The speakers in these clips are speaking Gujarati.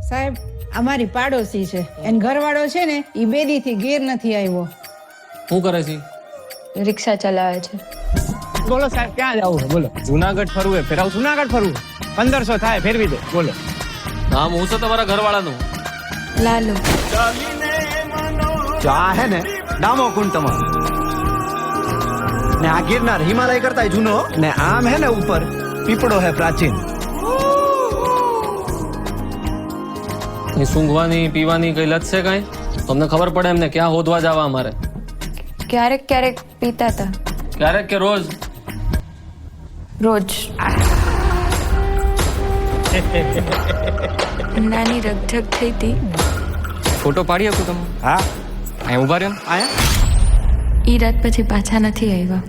સાહેબ અમારી પાડોશી છે એન ઘરવાળો છે ને ઈ બેદીથી ઘેર નથી આવ્યો. શું કરે છે? રિક્ષા ચલાવે છે. બોલો સાહેબ ક્યાં જવું છે બોલો? જુનાગઢ ફરવું ફેરાવ. જુનાગઢ ફરવું 1500 થાય ફેરવી દે બોલો. નામ હું છે તમારા ઘરવાળાનું? લાલુ. જો આ હે ને ડામો કુંડ તમારો ને આ ગિરનાર હિમાલય કરતા જૂનો ને આમ હે ને ઉપર પીપળો હે પ્રાચીન. એ સૂંઘવાની પીવાની કઈ લત છે કઈ? તમને ખબર પડે એમને ક્યાં હોદવા જવા અમારે? ક્યારેક ક્યારેક પીતા હતા. ક્યારેક કે રોજ? રોજ. નાની રગઝગ થઈ હતી. ફોટો પાડી આપું તમે? હા અહીં ઉભા રહ્યો આયા ઈ રાત પછી પાછા નથી આવ્યા.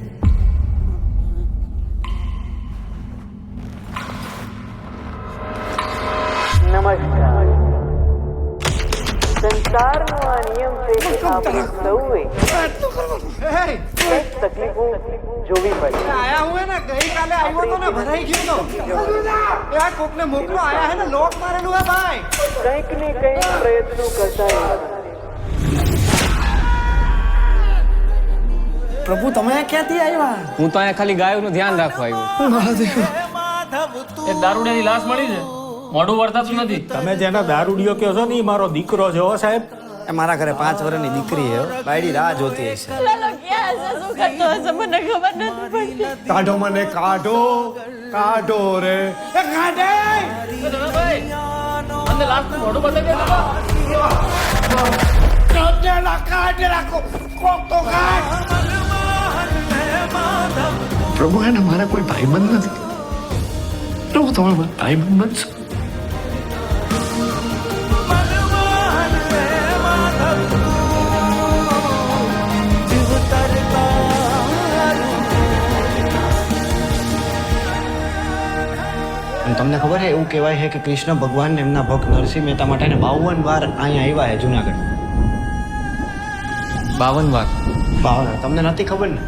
નમસ્કાર. સંસારનો આ નિયમ છે કે આપણે સૌએ કંઈક તકલીફો જોવી પડે. આયા હું હે ને ગઈકાલે આવ્યો તો ને ભરાઈ ગયો તો આ કોકને મોકલો આયા હે ને લોક મારેલું હે ભાઈ. કંઈક ને કંઈક પ્રયત્નો કરતા રહેવાના. પ્રભુ તમે ક્યાંથી આવ્યા? હું તો અહીંયા ખાલી ગાયોનું ધ્યાન રાખવા આવ્યો. એક દારૂડિયાની લાશ મળી છે, મોઢું વર્તાતું નથી. તમે જેનો દારૂડિયો કહો છો ને એ મારો દીકરો છે હો સાહેબ. એ મારા ઘરે 5 વર્ષની દીકરી હે બાયડી રાહ જોતી હશે. કાઢો મને કાઢો કાઢો રે એ કાઢે. અને લાશનું મોઢું બતાવી દે બાબા. પ્રભુ એને મારા કોઈ ભાઈબંધ નથી. પ્રભુ તમે મારા ભાઈબંધ બનશો. તમને ખબર છે એવું કહેવાય છે કે કૃષ્ણ ભગવાન એમના ભક્ત નરસિંહ મહેતા માટે 52 વાર અહીંયા આવ્યા છે જુનાગઢ. 52 વાર? 52. તમને નથી ખબર ને?